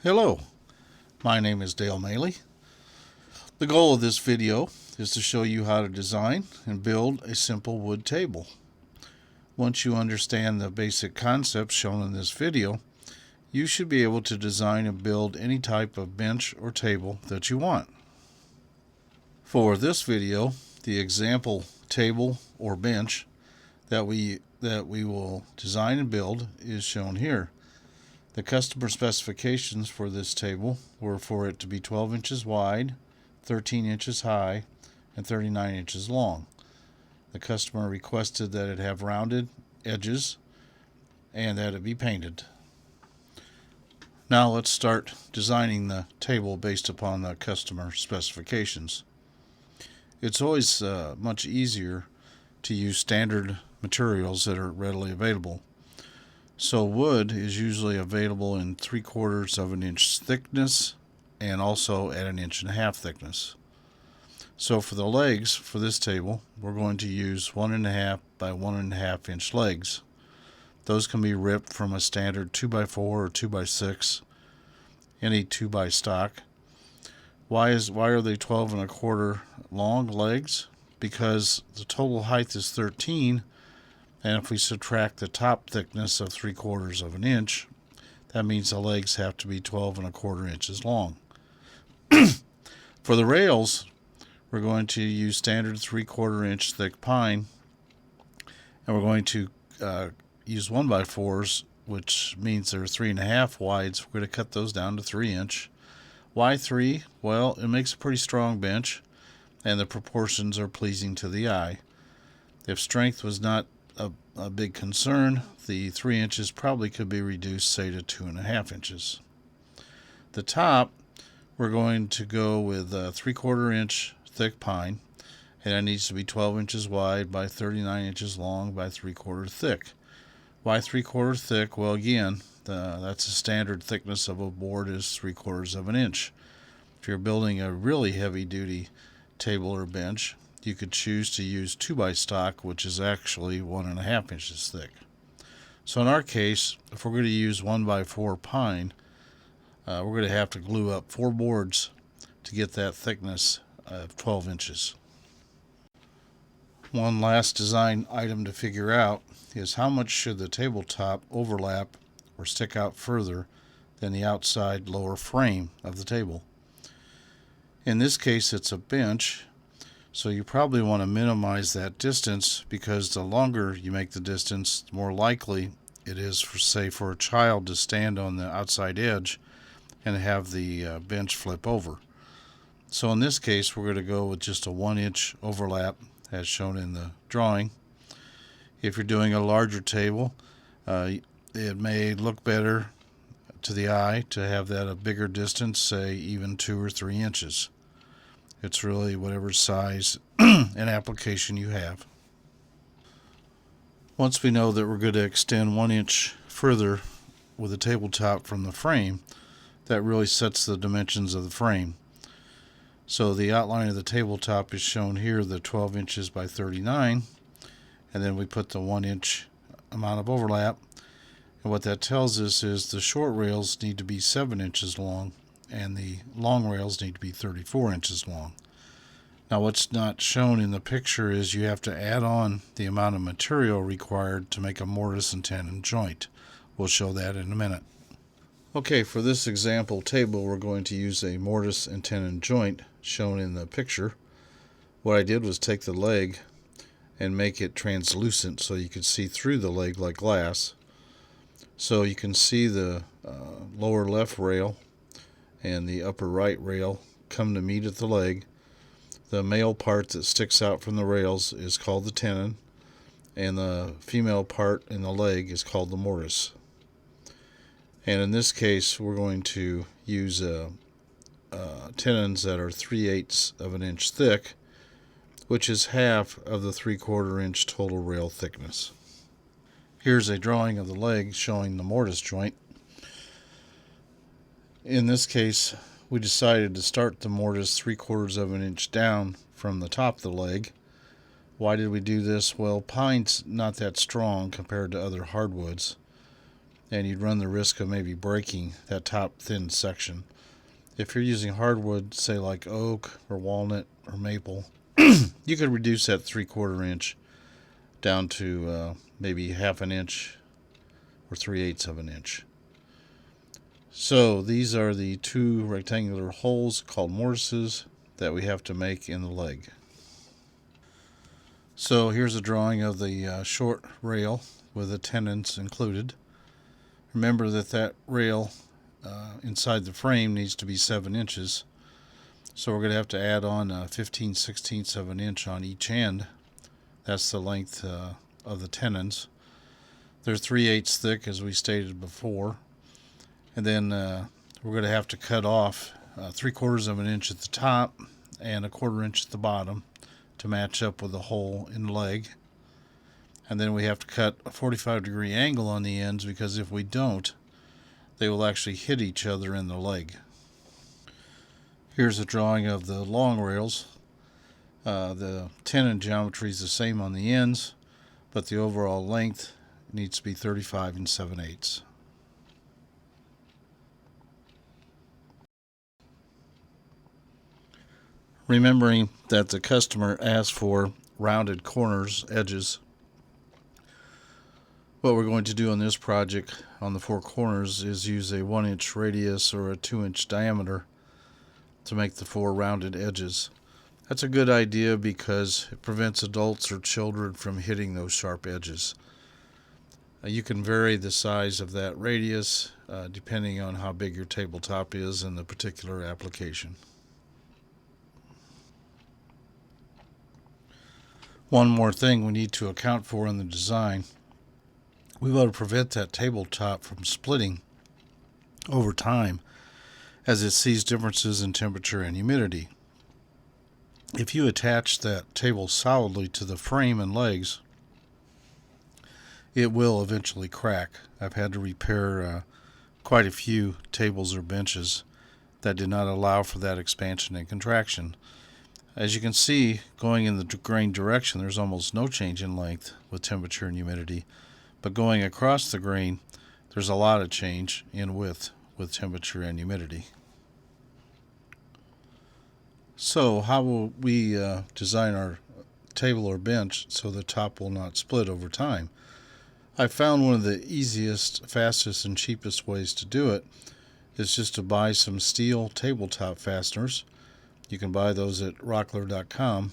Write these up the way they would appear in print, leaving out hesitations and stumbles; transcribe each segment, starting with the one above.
Hello, my name is Dale Maley. The goal of this video is to show you how to design and build a simple wood table. Once you understand the basic concepts shown in this video, you should be able to design and build any type of bench or table that you want. For this video, the example table or bench that we will design and build is shown here. The customer specifications for this table were for it to be 12 inches wide, 13 inches high, and 39 inches long. The customer requested that it have rounded edges and that it be painted. Now let's start designing the table based upon the customer specifications. It's always much easier to use standard materials that are readily available. So wood is usually available in 3/4 of an inch thickness and also at 1.5 inches thickness. So for the legs for this table, we're going to use 1.5 by 1.5 inch legs. Those can be ripped from a standard 2x4 or 2x6, any 2x stock. Why are they 12.25 long legs? Because the total height is 13. And if we subtract the top thickness of 3/4 of an inch, that means the legs have to be 12.25 inches long. For the rails, we're going to use standard 3/4 inch thick pine, and we're going to use 1x4s, which means they're 3.5 wide. So we're going to cut those down to 3 inch. Why 3? Well, it makes a pretty strong bench, and the proportions are pleasing to the eye. If strength was not a big concern, the 3 inches probably could be reduced, say, to 2.5 inches. The top, we're going to go with a 3/4 inch thick pine, and it needs to be 12 inches wide by 39 inches long by 3/4 thick. Why 3/4 thick? Well, again, that's the standard thickness of a board is 3/4 of an inch. If you're building a really heavy duty table or bench, you could choose to use 2x stock, which is actually 1.5 inches thick. So in our case, if we're going to use 1x4 pine, we're going to have to glue up 4 boards to get that thickness of 12 inches. One last design item to figure out is how much should the tabletop overlap or stick out further than the outside lower frame of the table. In this case, it's a bench, so you probably want to minimize that distance, because the longer you make the distance, the more likely it is for, say, for a child to stand on the outside edge and have the bench flip over. So in this case, we're going to go with just a 1 inch overlap as shown in the drawing. If you're doing a larger table, it may look better to the eye to have that a bigger distance, say even 2 or 3 inches. It's really whatever size and application you have. Once we know that we're going to extend 1 inch further with the tabletop from the frame, that really sets the dimensions of the frame. So the outline of the tabletop is shown here, the 12 inches by 39, and then we put the 1 inch amount of overlap. And what that tells us is the short rails need to be 7 inches long, and the long rails need to be 34 inches long. Now what's not shown in the picture is you have to add on the amount of material required to make a mortise and tenon joint. We'll show that in a minute. Okay, for this example table we're going to use a mortise and tenon joint shown in the picture. What I did was take the leg and make it translucent so you could see through the leg like glass. So you can see the lower left rail and the upper right rail come to meet at the leg. The male part that sticks out from the rails is called the tenon, and the female part in the leg is called the mortise. And in this case, we're going to use tenons that are 3/8 of an inch thick, which is half of the 3/4 inch total rail thickness. Here's a drawing of the leg showing the mortise joint. In this case, we decided to start the mortise 3/4 of an inch down from the top of the leg. Why did we do this? Well, pine's not that strong compared to other hardwoods, and you'd run the risk of maybe breaking that top thin section. If you're using hardwood, say like oak or walnut or maple, you could reduce that 3/4 inch down to maybe half an inch or 3/8 of an inch. So these are the two rectangular holes called mortises that we have to make in the leg. So here's a drawing of the short rail with the tenons included. Remember that rail inside the frame needs to be 7 inches. So we're going to have to add on 15/16 of an inch on each end. That's the length of the tenons. They're 3/8 thick, as we stated before. And then we're going to have to cut off 3/4 of an inch at the top and 1/4 inch at the bottom to match up with the hole in the leg. And then we have to cut a 45-degree angle on the ends, because if we don't, they will actually hit each other in the leg. Here's a drawing of the long rails. The tenon geometry is the same on the ends, but the overall length needs to be 35 7/8. Remembering that the customer asked for rounded corners, edges, what we're going to do on this project on the 4 corners is use a 1-inch radius or a 2-inch diameter to make the 4 rounded edges. That's a good idea because it prevents adults or children from hitting those sharp edges. You can vary the size of that radius depending on how big your tabletop is and the particular application. One more thing we need to account for in the design. We want to prevent that tabletop from splitting over time as it sees differences in temperature and humidity. If you attach that table solidly to the frame and legs, it will eventually crack. I've had to repair quite a few tables or benches that did not allow for that expansion and contraction. As you can see, going in the grain direction, there's almost no change in length with temperature and humidity, but going across the grain, there's a lot of change in width with temperature and humidity. So how will we design our table or bench so the top will not split over time? I found one of the easiest, fastest, and cheapest ways to do it is just to buy some steel tabletop fasteners. You can buy those at rockler.com.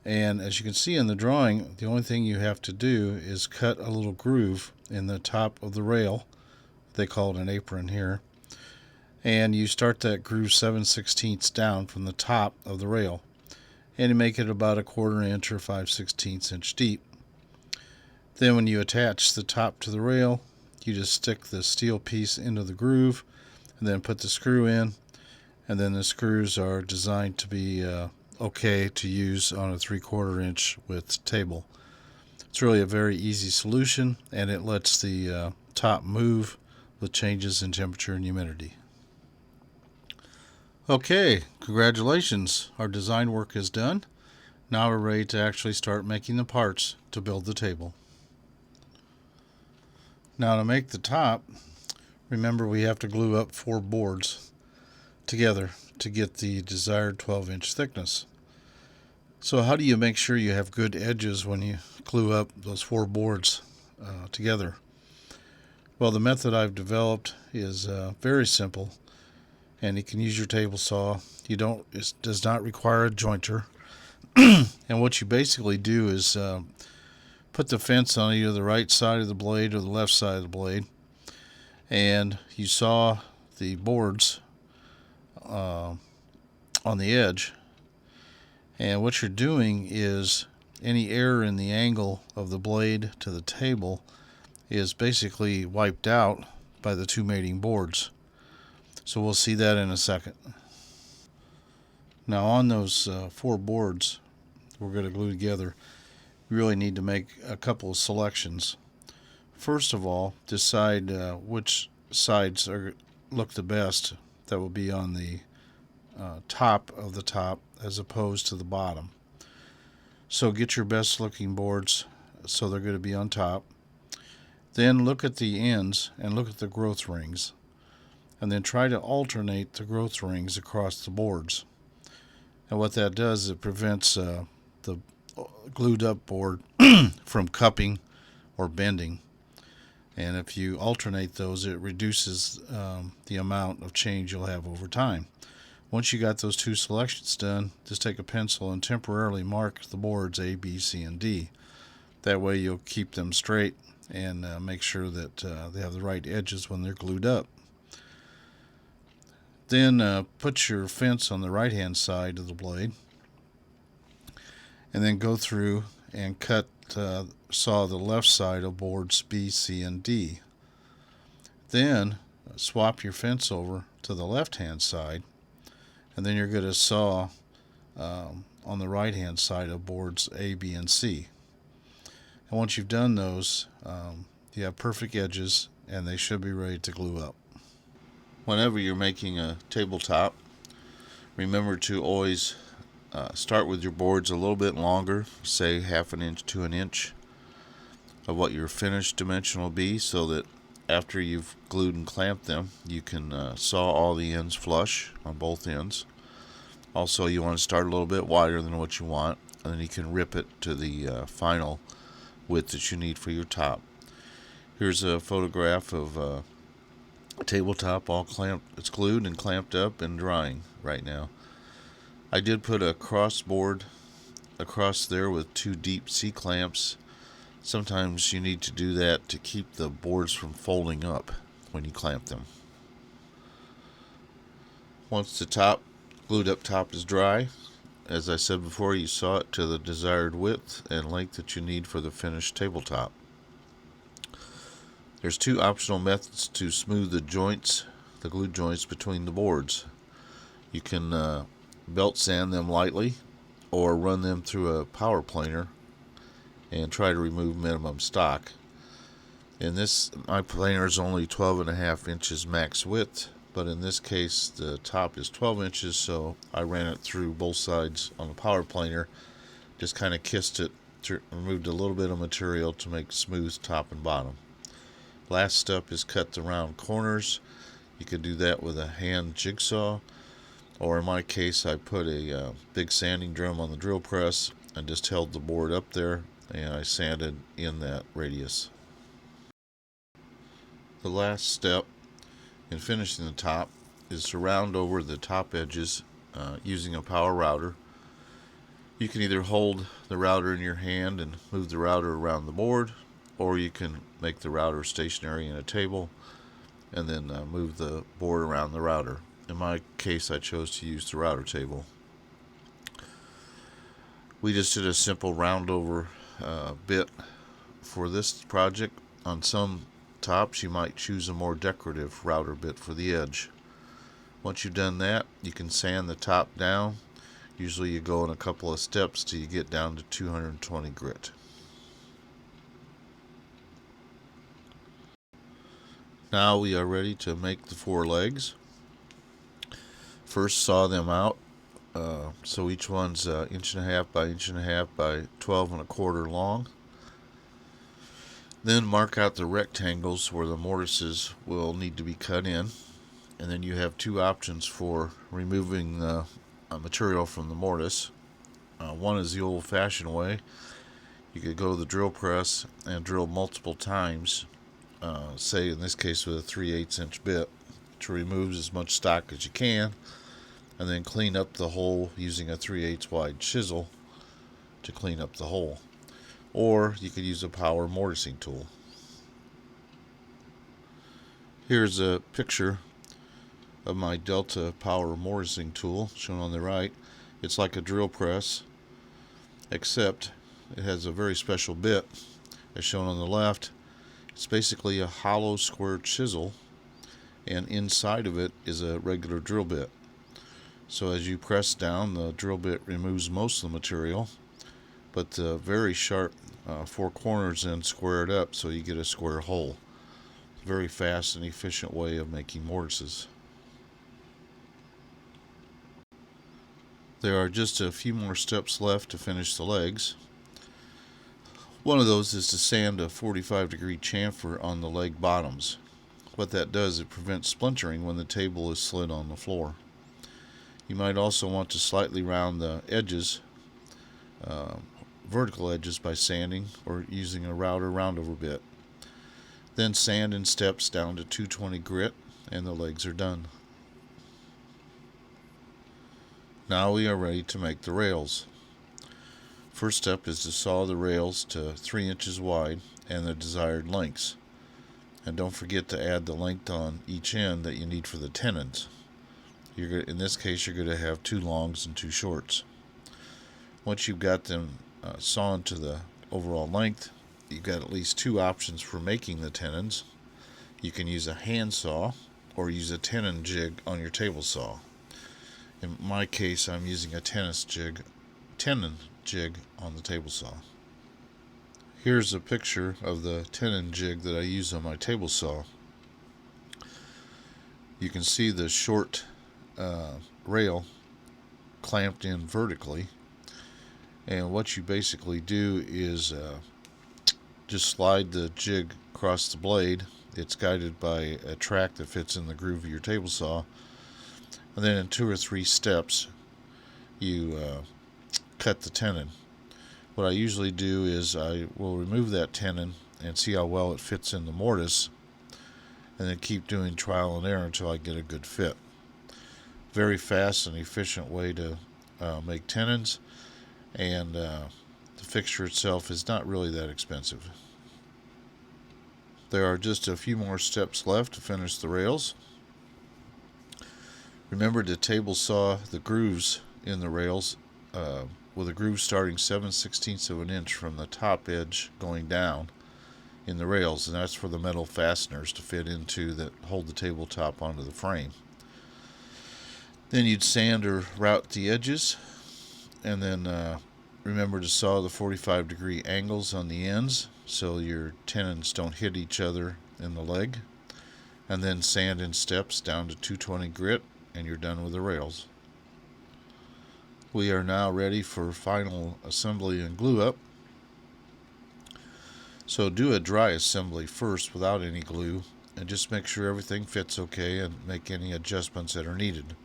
And as you can see in the drawing, the only thing you have to do is cut a little groove in the top of the rail. They call it an apron here. And you start that groove 7/16 down from the top of the rail. And you make it about 1/4 inch or 5/16 inch deep. Then when you attach the top to the rail, you just stick the steel piece into the groove and then put the screw in. And then the screws are designed to be okay to use on a 3/4 inch width table. It's really a very easy solution, and it lets the top move with changes in temperature and humidity. Okay, congratulations. Our design work is done. Now we're ready to actually start making the parts to build the table. Now to make the top, remember we have to glue up 4 boards together to get the desired 12-inch thickness. So how do you make sure you have good edges when you glue up those 4 boards together? Well, the method I've developed is very simple, and you can use your table saw. It does not require a jointer. And what you basically do is put the fence on either the right side of the blade or the left side of the blade, and you saw the boards on the edge. And what you're doing is any error in the angle of the blade to the table is basically wiped out by the 2 mating boards. So we'll see that in a second. Now on those 4 boards we're going to glue together, you really need to make a couple of selections. First of all, decide which sides look the best that will be on the top of the top as opposed to the bottom. So get your best looking boards so they're going to be on top. Then look at the ends and look at the growth rings, and then try to alternate the growth rings across the boards. And what that does is it prevents the glued up board from cupping or bending. And if you alternate those, it reduces the amount of change you'll have over time. Once you got those two selections done, just take a pencil and temporarily mark the boards A, B, C, and D. That way you'll keep them straight and make sure that they have the right edges when they're glued up. Then put your fence on the right hand side of the blade, and then go through and saw the left side of boards B, C, and D. Then swap your fence over to the left hand side, and then you're going to saw on the right hand side of boards A, B, and C. And once you've done those, you have perfect edges and they should be ready to glue up. Whenever you're making a tabletop, remember to always start with your boards a little bit longer, say 1/2 inch to 1 inch of what your finished dimension will be, so that after you've glued and clamped them, you can saw all the ends flush on both ends. Also, you want to start a little bit wider than what you want, and then you can rip it to the final width that you need for your top. Here's a photograph of a tabletop all clamped. It's glued and clamped up and drying right now. I did put a crossboard across there with 2 deep C clamps. Sometimes you need to do that to keep the boards from folding up when you clamp them. Once the glued up top is dry, as I said before, you saw it to the desired width and length that you need for the finished tabletop. There's 2 optional methods to smooth the joints, the glue joints between the boards. You can belt sand them lightly or run them through a power planer and try to remove minimum stock. In this, my planer is only 12.5 inches max width, but in this case the top is 12 inches, so I ran it through both sides on the power planer, just kind of kissed it, removed a little bit of material to make smooth top and bottom. Last step is cut the round corners. You could do that with a hand jigsaw, or in my case I put a big sanding drum on the drill press and just held the board up there and I sanded in that radius. The last step in finishing the top is to round over the top edges using a power router. You can either hold the router in your hand and move the router around the board, or you can make the router stationary in a table and then move the board around the router. In my case, I chose to use the router table. We just did a simple round over bit for this project. On some tops you might choose a more decorative router bit for the edge. Once you've done that, you can sand the top down. Usually you go in a couple of steps till you get down to 220 grit. Now we are ready to make the 4 legs. First, saw them out. So each one's 1.5 inches by 1.5 inches by 12.25 long. Then mark out the rectangles where the mortises will need to be cut in, and then you have 2 options for removing the material from the mortise. One is the old-fashioned way. You could go to the drill press and drill multiple times, say in this case with a 3/8 inch bit, to remove as much stock as you can, and then clean up the hole using a 3/8 wide chisel to clean up the hole. Or you could use a power mortising tool. Here's a picture of my Delta power mortising tool shown on the right. It's like a drill press, except it has a very special bit as shown on the left. It's basically a hollow square chisel, and inside of it is a regular drill bit. So as you press down, the drill bit removes most of the material, but the very sharp 4 corners then square it up so you get a square hole. Very fast and efficient way of making mortises. There are just a few more steps left to finish the legs. One of those is to sand a 45-degree chamfer on the leg bottoms. What that does, it prevents splintering when the table is slid on the floor. You might also want to slightly round the edges, vertical edges, by sanding or using a router roundover bit. Then sand in steps down to 220 grit and the legs are done. Now we are ready to make the rails. First step is to saw the rails to 3 inches wide and the desired lengths. And don't forget to add the length on each end that you need for the tenons. In this case, you're going to have 2 longs and 2 shorts. Once you've got them sawn to the overall length, you've got at least 2 options for making the tenons. You can use a hand saw or use a tenon jig on your table saw. In my case, I'm using a tenon jig on the table saw. Here's a picture of the tenon jig that I use on my table saw. You can see the short rail clamped in vertically, and what you basically do is just slide the jig across the blade. It's guided by a track that fits in the groove of your table saw, and then in 2 or 3 steps you cut the tenon. What I usually do is I will remove that tenon and see how well it fits in the mortise, and then keep doing trial and error until I get a good fit. Very fast and efficient way to make tenons, and the fixture itself is not really that expensive. There are just a few more steps left to finish the rails. Remember to table saw the grooves in the rails with a groove starting 7/16 of an inch from the top edge going down in the rails, and that's for the metal fasteners to fit into that hold the tabletop onto the frame. Then you'd sand or route the edges, and then remember to saw the 45-degree angles on the ends so your tenons don't hit each other in the leg, and then sand in steps down to 220 grit, and you're done with the rails. We are now ready for final assembly and glue up. So do a dry assembly first without any glue, and just make sure everything fits okay and make any adjustments that are needed.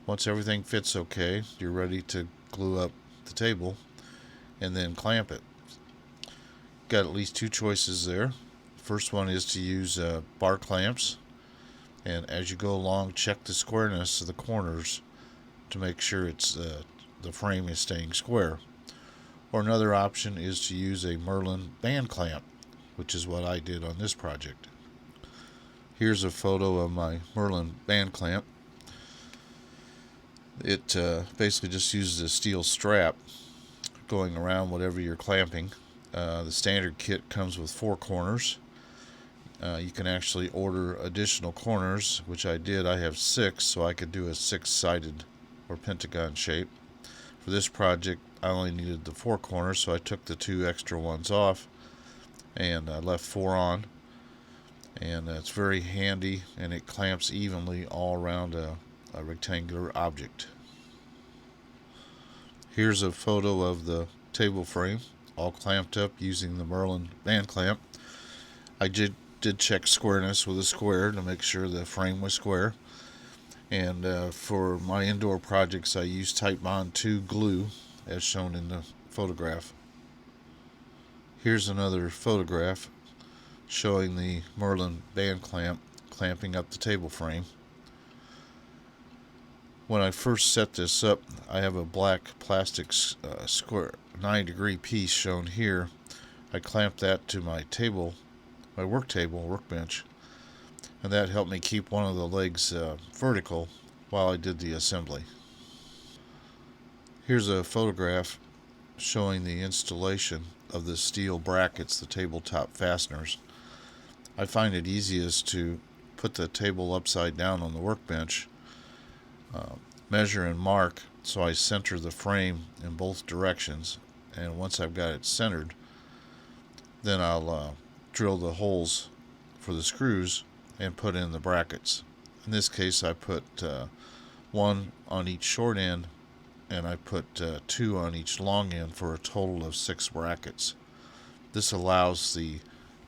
Once everything fits okay, you're ready to glue up the table and then clamp it. Got at least 2 choices there. First one is to use bar clamps, and as you go along, check the squareness of the corners to make sure the frame is staying square. Or another option is to use a Merlin band clamp, which is what I did on this project. Here's a photo of my Merlin band clamp. It basically just uses a steel strap going around whatever you're clamping. The standard kit comes with 4 corners. You can actually order additional corners, which I did. I have 6, so I could do a 6-sided or pentagon shape. For this project, I only needed the 4 corners, so I took the 2 extra ones off and left 4 on. And it's very handy, and it clamps evenly all around a rectangular object. Here's a photo of the table frame, all clamped up using the Merlin band clamp. I did check squareness with a square to make sure the frame was square. And for my indoor projects, I use Type Bond 2 glue, as shown in the photograph. Here's another photograph showing the Merlin band clamp clamping up the table frame. When I first set this up, I have a black plastic square 9-degree piece shown here. I clamped that to my workbench, and that helped me keep one of the legs vertical while I did the assembly. Here's a photograph showing the installation of the steel brackets, the tabletop fasteners. I find it easiest to put the table upside down on the workbench, measure and mark so I center the frame in both directions, and once I've got it centered, then I'll drill the holes for the screws and put in the brackets. In this case, I put 1 on each short end, and I put 2 on each long end for a total of 6 brackets. This allows the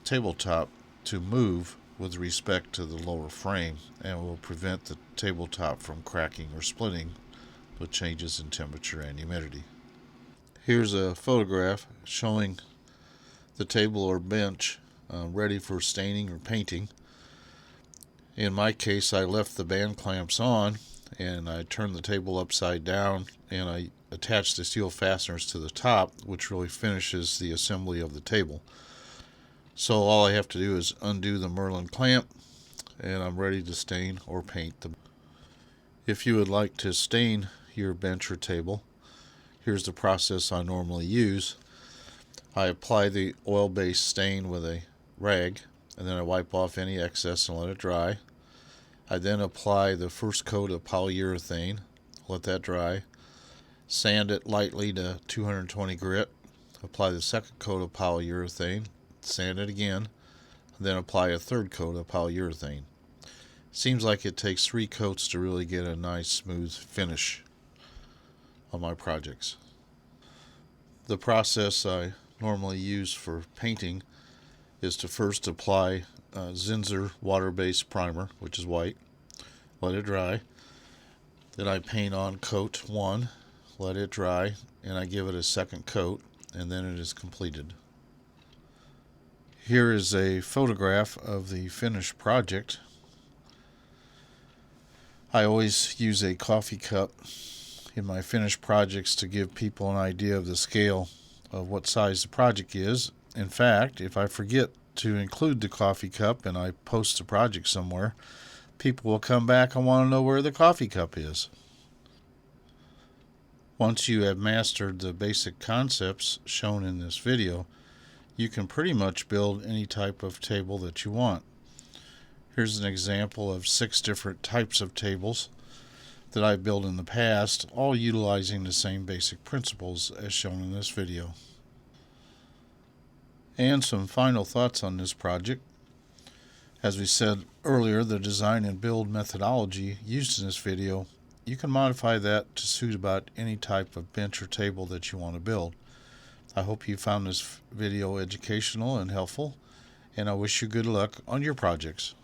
tabletop to move with respect to the lower frame and will prevent the tabletop from cracking or splitting with changes in temperature and humidity. Here's a photograph showing the table or bench ready for staining or painting. In my case, I left the band clamps on and I turned the table upside down and I attached the steel fasteners to the top, which really finishes the assembly of the table. So all I have to do is undo the Merlin clamp and I'm ready to stain or paint them. If you would like to stain your bench or table, here's the process I normally use. I apply the oil-based stain with a rag, and then I wipe off any excess and let it dry. I then apply the first coat of polyurethane, let that dry, sand it lightly to 220 grit, apply the second coat of polyurethane, sand it again, then apply a third coat of polyurethane. Seems like it takes 3 coats to really get a nice smooth finish on my projects. The process I normally use for painting is to first apply Zinsser water-based primer, which is white, let it dry. Then I paint on coat 1, let it dry, and I give it a second coat, and then it is completed. Here is a photograph of the finished project. I always use a coffee cup in my finished projects to give people an idea of the scale of what size the project is. In fact, if I forget to include the coffee cup and I post the project somewhere, people will come back and want to know where the coffee cup is. Once you have mastered the basic concepts shown in this video, you can pretty much build any type of table that you want. Here's an example of 6 different types of tables that I built in the past, all utilizing the same basic principles as shown in this video. And some final thoughts on this project. As we said earlier, the design and build methodology used in this video, you can modify that to suit about any type of bench or table that you want to build. I hope you found this video educational and helpful, and I wish you good luck on your projects.